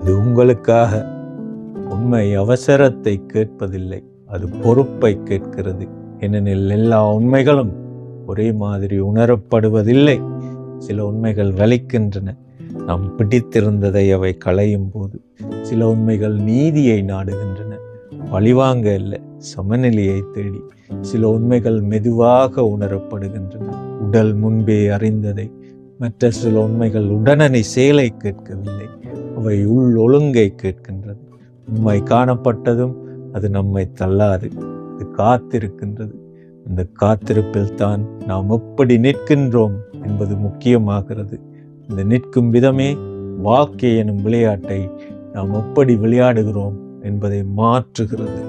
இது உங்களுக்காக. உண்மை அவசரத்தை கேட்பதில்லை, அது பொறுப்பை கேட்கிறது. ஏனெனில் எல்லா உண்மைகளும் ஒரே மாதிரி உணரப்படுவதில்லை. சில உண்மைகள் வலிக்கின்றன, நாம் பிடித்திருந்ததை அவை களையும் போது. சில உண்மைகள் நீதியை நாடுகின்றன, பழிவாங்க அல்ல, சமநிலையை தேடி. சில உண்மைகள் மெதுவாக உணரப்படுகின்றன, உடல் முன்பே அறிந்ததை. மற்ற சில உண்மைகள் உடனடி செயலை கேட்கவில்லை, அவை உள் ஒழுங்கை கேட்கின்றது. உண்மை காணப்பட்டதும் அது நம்மை தள்ளாது, அது காத்திருக்கின்றது. அந்த காத்திருப்பில் தான் நாம் எப்படி நிற்கின்றோம் என்பது முக்கியமாகிறது. இந்த நிற்கும் விதமே வாழ்க்கை எனும் விளையாட்டை நாம் எப்படி விளையாடுகிறோம் என்பதை மாற்றுகிறது.